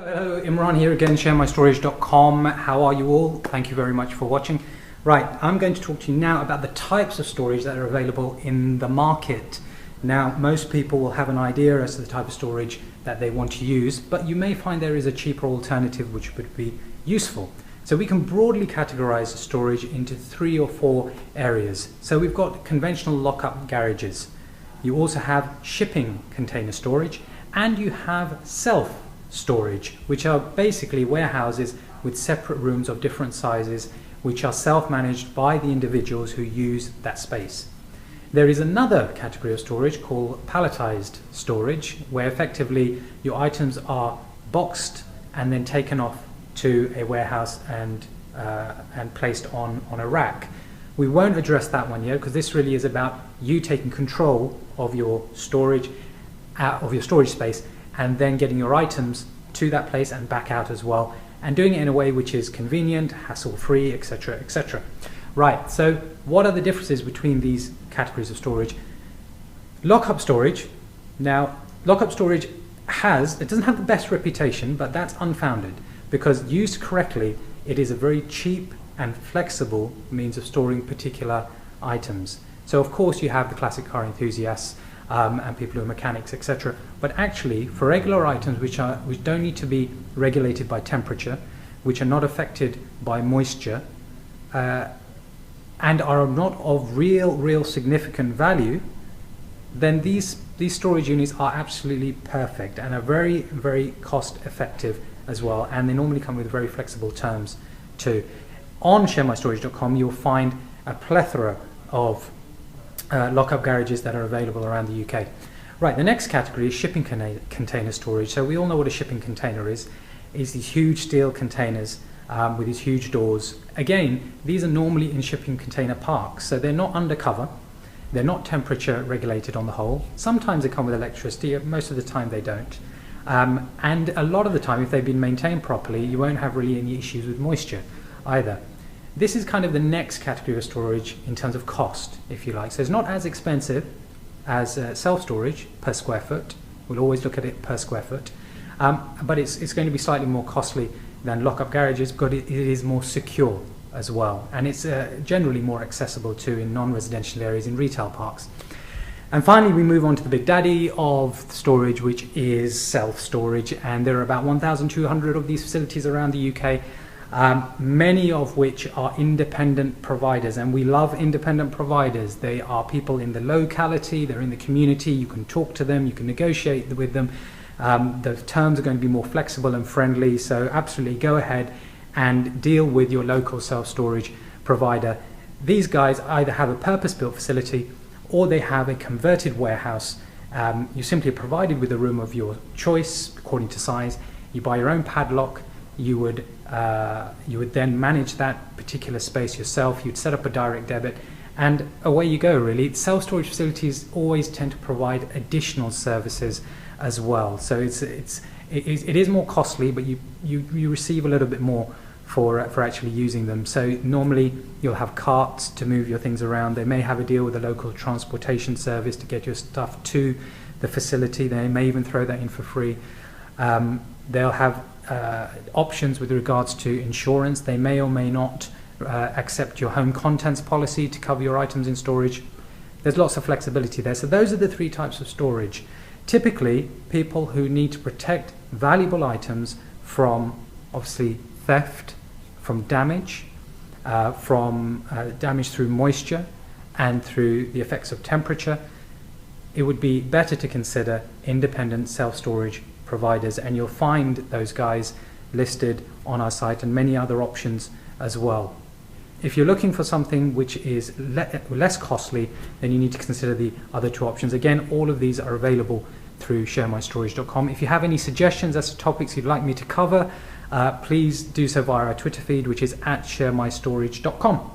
Hello, Imran here again, sharemystorage.com. How are you all? Thank you very much for watching. Right, I'm going to talk to you now about the types of storage that are available in the market. Now, most people will have an idea as to the type of storage that they want to use, but you may find there is a cheaper alternative which would be useful. So we can broadly categorize storage into 3 or 4 areas. So we've got conventional lock-up garages. You also have shipping container storage, and you have self-storage, which are basically warehouses with separate rooms of different sizes, which are self-managed by the individuals who use that space. There is another category of storage called palletized storage, where effectively your items are boxed and then taken off to a warehouse and placed on a rack. We won't address that one yet because this really is about you taking control of your storage space and then getting your items to that place and back out as well, and doing it in a way which is convenient, hassle-free, etc., etc. Right, so what are the differences between these categories of storage? Lock-up storage. Now, lock-up storage it doesn't have the best reputation, but that's unfounded, because used correctly, it is a very cheap and flexible means of storing particular items. So of course you have the classic car enthusiasts and people who are mechanics, etc. But actually, for regular items which don't need to be regulated by temperature, which are not affected by moisture, and are not of real significant value, then these storage units are absolutely perfect and are very cost effective as well, and they normally come with very flexible terms too. On sharemystorage.com you'll find a plethora of lock-up garages that are available around the UK. Right, the next category is shipping container storage. So we all know what a shipping container is. It's these huge steel containers with these huge doors. Again, these are normally in shipping container parks, so they're not undercover, they're not temperature regulated on the whole. Sometimes they come with electricity, most of the time they don't. And a lot of the time, if they've been maintained properly, you won't have really any issues with moisture either. This is kind of the next category of storage in terms of cost, if you like. So it's not as expensive as self-storage per square foot. We'll always look at it per square foot. But it's going to be slightly more costly than lock-up garages, but it is more secure as well. And it's generally more accessible too in non-residential areas, in retail parks. And finally, we move on to the big daddy of storage, which is self-storage. And there are about 1,200 of these facilities around the UK, many of which are independent providers. And we love independent providers. They are people in the locality, they're in the community, you can talk to them, you can negotiate with them. The terms are going to be more flexible and friendly, so absolutely go ahead and deal with your local self-storage provider. These guys either have a purpose-built facility or they have a converted warehouse. You simply are provided with a room of your choice according to size. You buy your own padlock. You would then manage that particular space yourself. You'd set up a direct debit, and away you go. Really, self-storage facilities always tend to provide additional services as well. So it is more costly, but you receive a little bit more for actually using them. So normally you'll have carts to move your things around. They may have a deal with a local transportation service to get your stuff to the facility. They may even throw that in for free. They'll have options with regards to insurance. They may or may not accept your home contents policy to cover your items in storage. There's lots of flexibility there. So those are the 3 types of storage. Typically, people who need to protect valuable items from, obviously, theft, from damage through moisture and through the effects of temperature, it would be better to consider independent self-storage providers, and you'll find those guys listed on our site and many other options as well. If you're looking for something which is less costly, then you need to consider the other 2 options. Again, all of these are available through sharemystorage.com. If you have any suggestions as to topics you'd like me to cover, please do so via our Twitter feed, which is @sharemystorage.com.